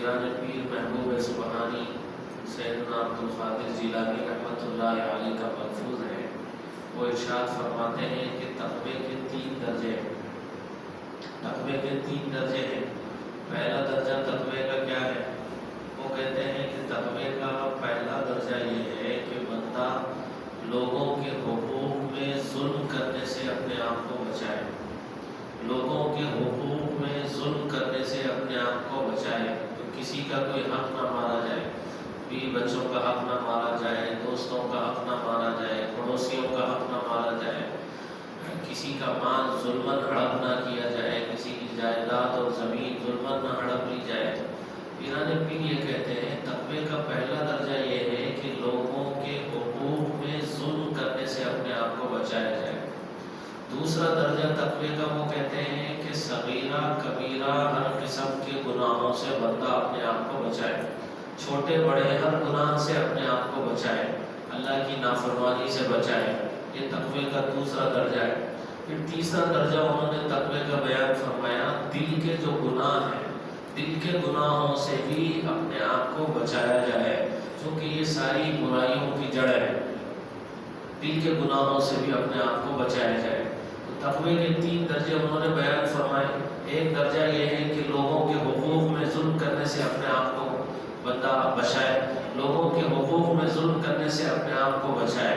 پیران پیر محبوب سبحانی سیدنا عبدالقادر جیلانی رحمۃ اللہ علیہ کا ملفوظ ہے. وہ ارشاد فرماتے ہیں کہ تقوی کے 3 درجے ہیں. تقوی کے 3 درجے ہیں. پہلا درجہ تقوی کا کیا ہے؟ وہ کہتے ہیں کہ تقوی کا پہلا درجہ یہ ہے کہ بندہ لوگوں کے حقوق میں ظلم کرنے سے اپنے آپ کو بچائے. لوگوں کے حقوق میں ظلم کرنے سے اپنے آپ کو بچائے. تو کسی کا کوئی حق نہ مارا جائے، بیوی بچوں کا حق نہ مارا جائے، دوستوں کا حق نہ مارا جائے، پڑوسیوں کا حق نہ مارا جائے، کسی کا مال ظلماً ہڑپ نہ کیا جائے، کسی کی جائیداد اور زمین ظلماً نہ ہڑپ لی جائے. پیران پیر یہ کہتے ہیں تقوی کا پہلا درجہ یہ ہے کہ لوگوں کے حقوق میں ظلم کرنے سے اپنے آپ کو بچایا جائے. دوسرا درجہ تقوی کا وہ کہتے ہیں کہ صغیرہ کبیرہ ہر قسم کے گناہوں سے بندہ اپنے آپ کو بچائے. چھوٹے بڑے ہر گناہ سے اپنے آپ کو بچائے، اللہ کی نافرمانی سے بچائے. یہ تقوی کا دوسرا درجہ ہے. پھر تیسرا درجہ انہوں نے تقوی کا بیان فرمایا دل کے جو گناہ ہیں، دل کے گناہوں سے بھی اپنے آپ کو بچایا جائے، کیونکہ یہ ساری برائیوں کی جڑ ہے. دل کے گناہوں سے بھی اپنے آپ کو بچایا جائے. تو تقوی کے 3 درجے انہوں نے بیان فرمائے. ایک درجہ یہ ہے کہ لوگوں کے حقوق میں ظلم کرنے سے اپنے آپ کو بندہ بچائے، لوگوں کے حقوق میں ظلم کرنے سے اپنے آپ کو بچائے.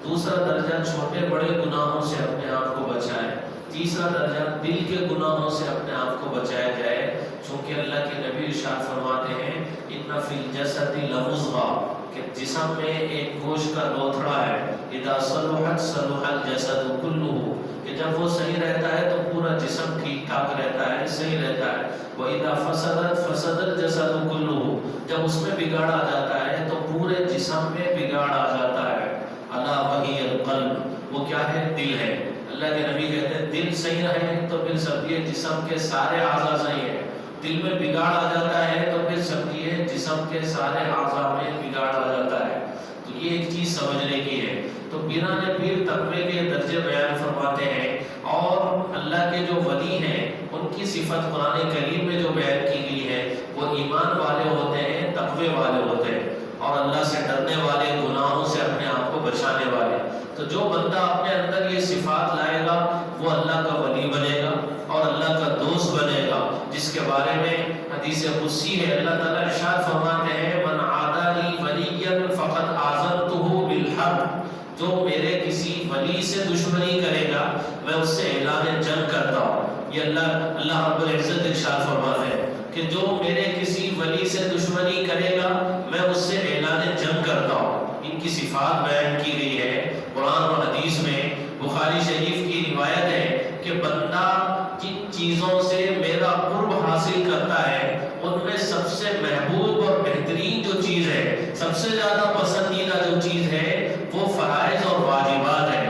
دوسرا درجہ چھوٹے بڑے گناہوں سے اپنے آپ کو بچائے. تیسرا درجہ دل کے گناہوں سے اپنے آپ کو بچایا جائے، چونکہ اللہ کے نبی ارشاد فرماتے ہیں ان فی الجسد لمضغہ، کہ جسم میں ایک گوشت کا لوتھڑا ہے، اذا صلحت صلح الجسد کلہ، کہ جب وہ صحیح رہتا ہے تو پورا جسم ٹھیک ٹھاک رہتا ہے، صحیح رہتا ہے. وَإِذَا فَسَدَتْ فَسَدَ الْجَسَدُ كُلُّهُ، جب اس میں بگاڑ آ جاتا ہے تو پورے جسم میں بگاڑ آ جاتا ہے. الا وَهِيَ الْقَلْبُ، وہ کیا ہے؟ دل ہے. اللہ کے نبی کہتے ہیں دل صحیح رہے تو پھر سمجھیے جسم کے سارے اعضاء صحیح ہیں. دل میں بگاڑ آ جاتا ہے تو پھر سمجھیے جسم کے سارے اعضاء میں بگاڑ آ جاتا ہے. تو یہ ایک چیز سمجھنے کی ہے. تو پیران پیر تقوی کے درجے بیان فرماتے ہیں، اور اللہ کے جو ولی ہیں ان کی صفت قرآن کریم میں جو بیان کی گئی ہے وہ ایمان والے ہوتے ہیں، تقوی والے ہوتے ہیں، اور اللہ سے ڈرنے والے، گناہوں سے اپنے آپ کو بچانے والے. تو جو بندہ اپنے اندر یہ صفات لائے گا وہ اللہ کا ولی بنے گا اور اللہ کا دوست بنے گا، جس کے بارے میں حدیث قدسی ہے. اللہ تعالیٰ ارشاد فرماتے ہیں من عادى لي وليا فقد آذنته بالحرب، جو میرے کسی ولی سے دشمنی کرے گا میں اس سے اعلان جنگ کرتا ہوں. یہ اللہ رب العزت ارشاد فرماتے ہیں کہ جو میرے کسی ولی سے دشمنی کرے گا میں اس سے اعلان جنگ کرتا ہوں. ان کی صفات بیان کی گئی ہے قرآن و حدیث میں. بخاری شریف کی روایت ہے کہ بندہ جن چیزوں سے میرا قرب حاصل کرتا ہے ان میں سب سے محبوب اور بہترین جو چیز ہے، سب سے زیادہ پسندیدہ جو چیز ہے وہ فرائض اور واجبات ہے.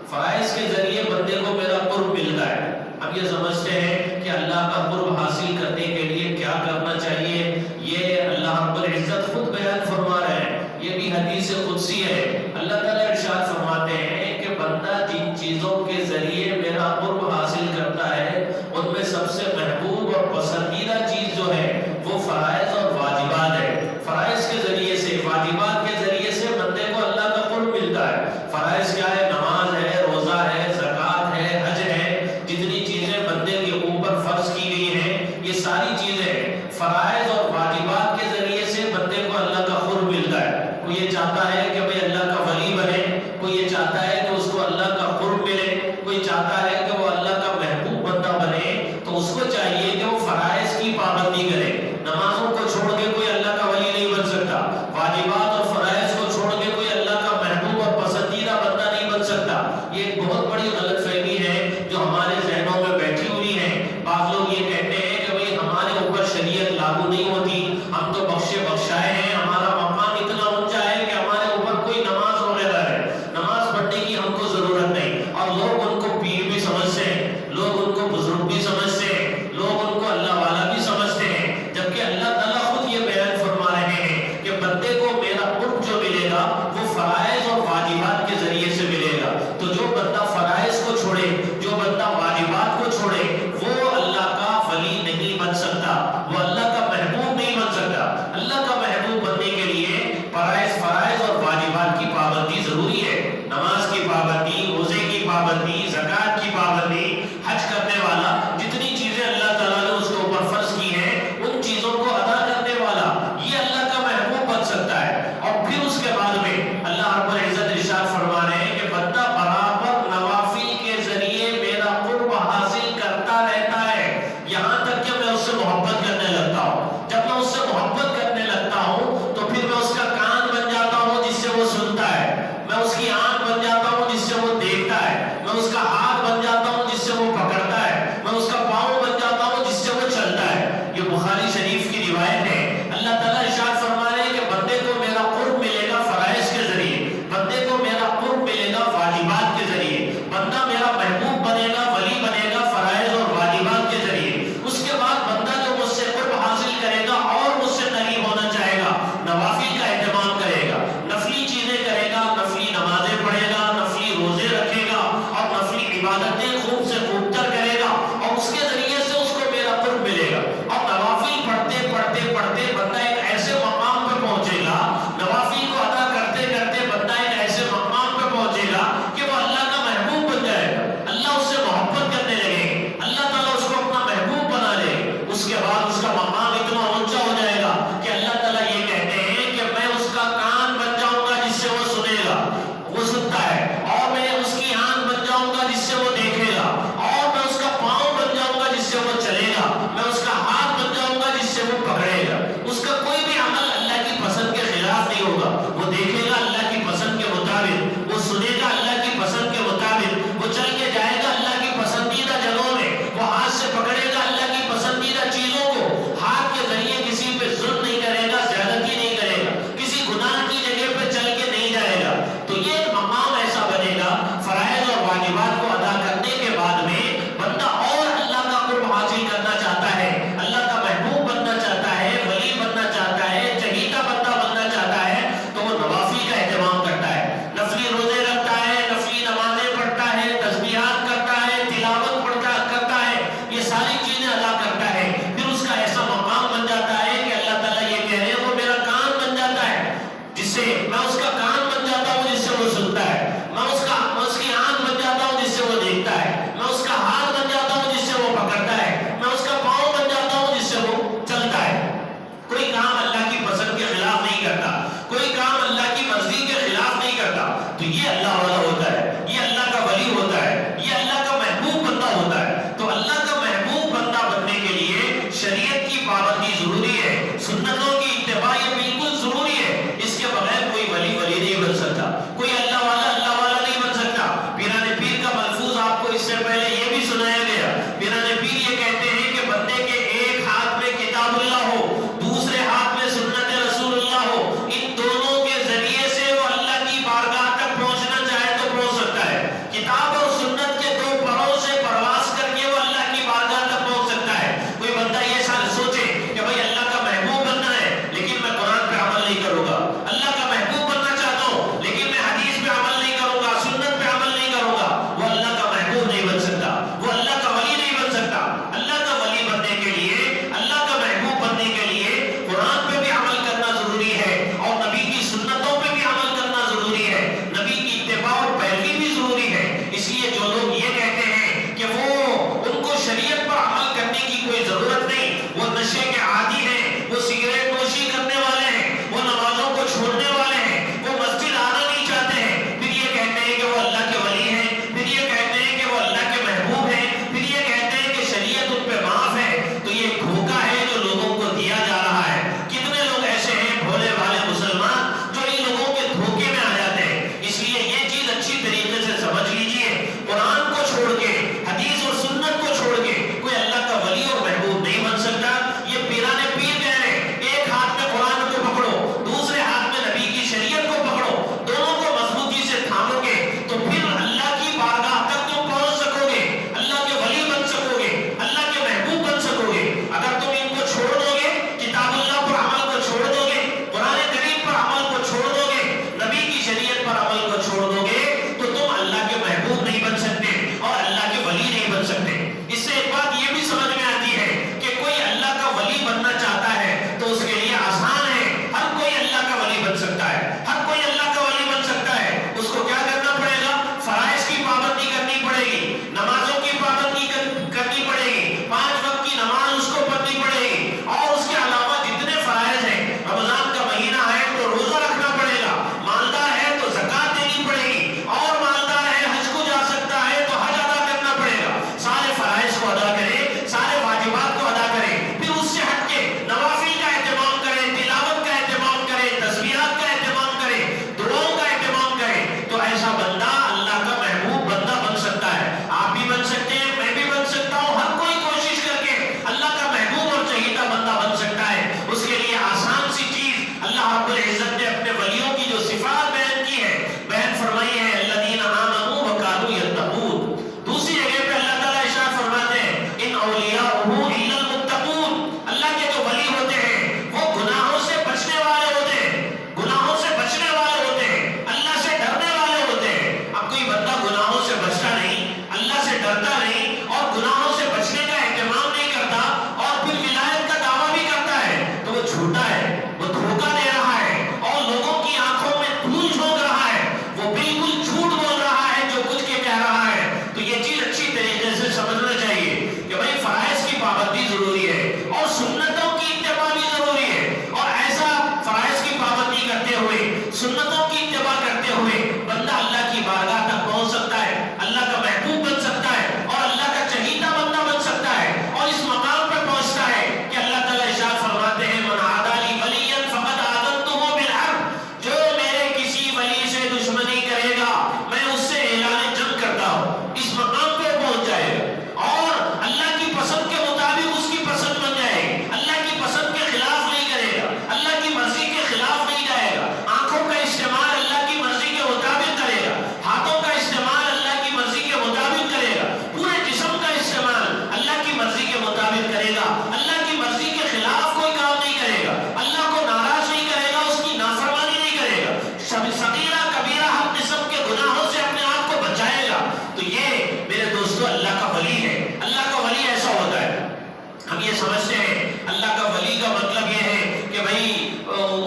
فرائض کے ذریعے بندے کو میرا قرب ملتا ہے. اب یہ سمجھتے ہیں کہ اللہ کا قرب حاصل کرنے کے لیے کیا کرنا چاہیے، یہ اللہ رب العزت خود بیان فرما رہے ہیں. یہ بھی حدیث قدسی ہے. اللہ تعالیٰ ارشاد فرماتے ہیں کہ بندہ جن چیزوں کے ذریعے میرا قرب حاصل کرتا ہے ان میں سب سے محبوب اور پسندیدہ چیز جو ہے وہ فرائض اور واجبات ہے. فرائض کے ذریعے سے، واجبات کے ذریعے سے بندے کو اللہ کا قرب ملتا ہے. فرائض کیا ہے؟ نماز ہے، روزہ ہے، زکوٰۃ ہے، حج ہے. جتنی چیزیں بندے کے اوپر فرض کی گئی ہیں یہ ساری چیزیں فرائض اور واجبات کے ذریعے سے بندے کو اللہ کا قرب ملتا ہے. کوئی یہ چاہتا ہے کہ بھئی اللہ کا ولی بنے، کوئی یہ چاہتا ہے کہ اس کو اللہ کا قرب ملے، کوئی چاہتا ہے کہ وہ اللہ کا محبوب بندہ بنے، تو اس کو چاہیے کہ وہ فرائض کی پابندی کرے. نمازوں کو چھوڑ کے کوئی اللہ کا ولی نہیں بن سکتا. واجبات اور فرائض کو چھوڑ کے کوئی اللہ کا محبوب اور پسندیدہ بندہ نہیں بن سکتا. یہ ایک بہت بڑی غلط فہمی ہے جو ہمارے ذہنوں میں بیٹھی ہوئی ہے. بعض لوگ یہ کہتے ہیں کہ بھئی ہمارے اوپر شریعت لاگو نہیں ہوتی، ہم تو بخشے بخشائے ہیں، ہمارا مقام اتنا اونچا ہے کہ ہمارے اوپر کوئی نماز وغیرہ ہے، نماز پڑھنے کی ہم کو ضرورت نہیں. اور لوگ ان کو پیر بھی سمجھتے ہیں، لوگ ان کو بزرگ بھی سمجھتے ہیں، لوگ ان کو اللہ والا بھی سمجھتے ہیں، جبکہ اللہ تعالیٰ خود یہ بیان فرما رہے ہیں کہ بندے کو میرا قرب جو ملے گا وہ فرائض اور واجبات کے ذریعے سے ملے گا. تو جو بندہ فرائض کو چھوڑے، جو بندہ واجبات کو چھوڑے وہ اللہ کا ولی نہیں بن سکتا، وہ اللہ کا محبوب نہیں بن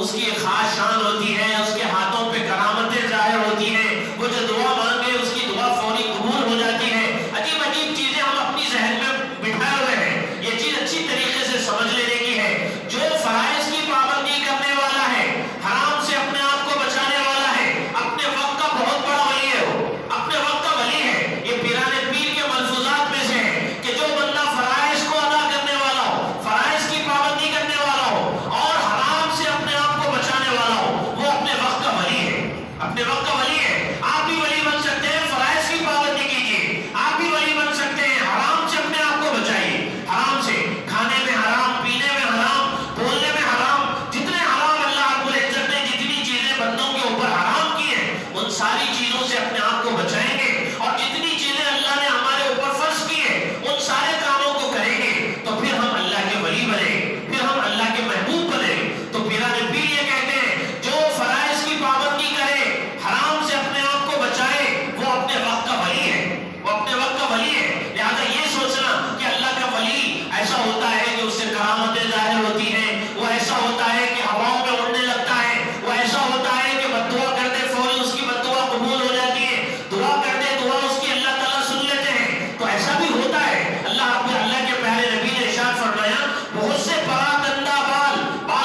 اس کی ایک خاص شان ہوتی ہے، اس کے ہاتھوں پہ کرامتیں ظاہر ہوتی ہیں، وہ جو دعا مانگے اس کی دعا فوری قبول ہو جاتی ہے۔ عجیب عجیب چیزیں ہم اپنی ذہن میں بٹھائے ہوئے ہیں، یہ چیز اچھی طریقے سے سمجھ لینے کی ہے۔ جو فرائض کی پابندی کرنے والا ہے، حرام سے اپنے آپ کو بچانے والا ہے، اپنے وقت کا بہت بڑا ولی ہے، وہ اپنے وقت کا ولی ہے۔ یہ پیران پیر کے ملفوظات میں سے ہے کہ جو بندہ فرائض کو ادا کرنے والا ہو، فرائض کی پابندی کرنے والا ہو اور حرام سے اپنے آپ کو بچانے والا ہو، وہ اپنے وقت کا ولی ہے، اپنے وقت کا ولی ہے۔ آپ بھی ولی بن سکتے ہیں، فرائض کی پابندی کیجیے، آپ بھی ولی بن سکتے ہیں، حرام سے اپنے آپ کو بچائیے، حرام سے، کھانے میں حرام، پینے میں حرام، بولنے میں حرام، جتنے حرام اللہ رب العزت نے جتنی چیزیں بندوں کے اوپر حرام کی ہیں ان ساری چیزوں سے اپنے آپ کو بچائیں گے، اور جتنی چیزیں اللہ نے ہمارے اوپر فرض کی ہیں ان سارے کاموں کو کریں گے، تو پھر ہم اللہ کے ولی بنے، پھر ہم اللہ کے محبوب بنے۔ تو پیران پیر یہ کہتے ہیں جو فرائض کی پابندی کرے، حرام سے اپنے آپ کو بچائے، وہ اپنے وقت کا ولی ہے، وہ اپنے وقت کا ولی ہے۔ لہذا یہ سوچنا کہ اللہ کا ولی ایسا ہوتا ہے کہ اس سے کرامتیں ظاہر ہوتی ہیں، وہ ایسا ہوتا ہے کہ ہواؤں میں اڑنے لگتا ہے، وہ ایسا ہوتا ہے کہ بد دعا کر دے فوری اس کی بد دعا قبول ہو جاتی ہے، دعا کر دے دعا اس کی اللہ تعالیٰ سن لیتے ہیں، تو ایسا بھی ہوتا ہے۔ اللہ کے پیارے نبی نے ارشاد فرمایا بہت سے پراگندہ بال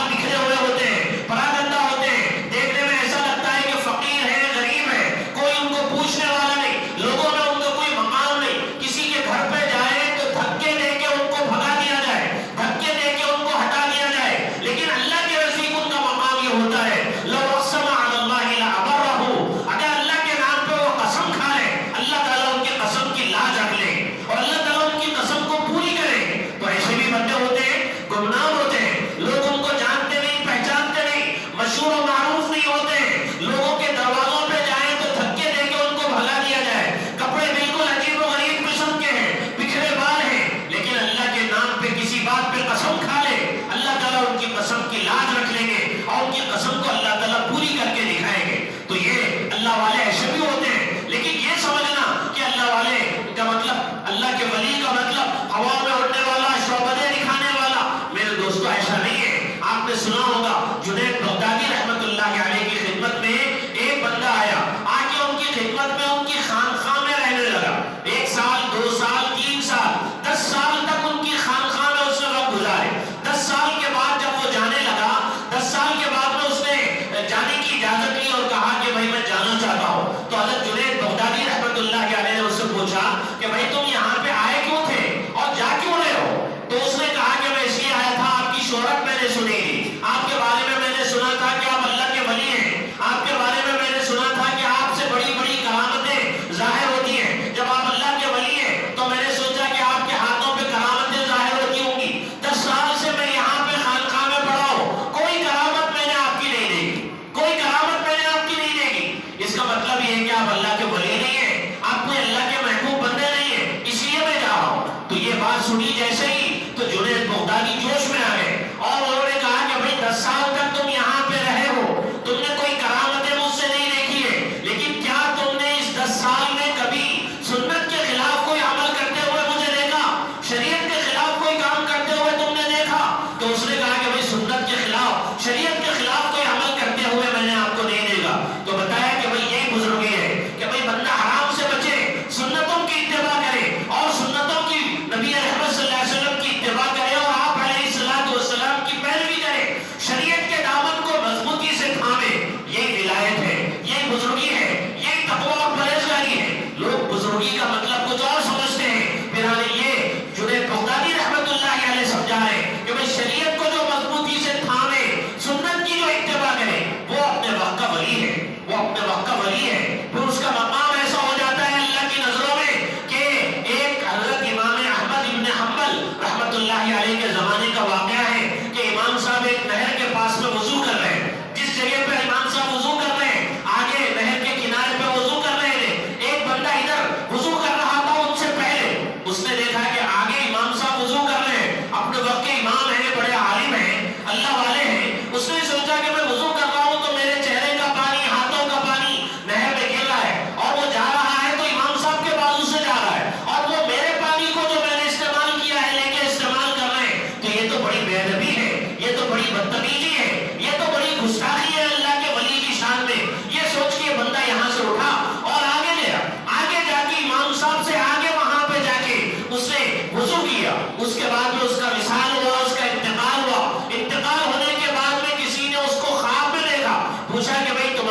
بکھرے ہوئے ہوتے ہیں، پراگندہ ہوتے ہیں، دیکھنے میں ایسا لگتا ہے کہ فقیر ہے، غریب ہے، کوئی ان کو پوچھنے والا نہیں، لوگوں میں ان کا کوئی مقام نہیں، کسی کے گھر پہ جائے تو دھکے دے کے ان کو بھگا دیا جائے، دھکے دے کے ان کو ہٹا دیا جائے، لیکن اللہ کے نزدیک ان کا مقام یہ ہوتا ہے لو اقسم علی اللہ لابرہ، اگر اللہ کے نام پہ وہ قسم کھا لے اللہ تعالیٰ ان کے قسم کی لاج رکھ لے اور اللہ تعالیٰ ان کی قسم کو پوری کرے۔ تو ایسے بھی بندے ہوتے ہیں، گمنام ہوتے ہیں، لوگ ان کو جانتے نہیں، پہچانتے نہیں، مشہور و معروف نہیں ہوتے ہیں، لوگوں کے دروازوں پہ جائیں تو دھکے دے کے ان کو بھگا دیا جائے، کپڑے بالکل عجیب و غریب قسم کے ہیں، بکھرے بال ہیں، لیکن اللہ کے نام پہ کسی بات پہ قسم کھا لے اللہ تعالیٰ ان کی قسم کی لاج رکھ لیں گے اور ان کی قسم کو اللہ تعالیٰ پوری کر کے دکھائیں گے۔ تو یہ اللہ والے ایسے بھی ہوتے ہیں، لیکن یہ سمجھنا کہ اللہ والے کا مطلب، اللہ کے ولی کا مطلب ہوا میں اڑنے والا، شعبدے دکھانے والا، میرے دوستو ایسا نہیں ہے۔ آپ نے سنا ہوگا جنید بغدادی رحمت اللہ علیہ کی خدمت میں ایک بندہ آیا، آ کے ان کی خدمت میں ان کی خانقاہ میں رہنے لگا، 1 سال 2 سال 3 سال 10 سال تک ان کی خانقاہ میں اس نے وقت گزارے۔ 10 سال کے بعد جب وہ جانے لگا، 10 سال کے بعد میں اس نے جانے کی اجازت لی اور کہا کہ بھائی میں جانا چاہتا ہوں۔ تو حضرت جنید بغدادی رحمت اللہ علیہ نے اس سے پوچھا کہ بھائی تم یہاں پہ آئے کیوں تھے اور جا کیوں رہے ہو؟ تو اس نے کہا کہ میں اس لیے آیا تھا، آپ کی شہرت میں نے سنی تھی، آپ کے بارے میں نے سنا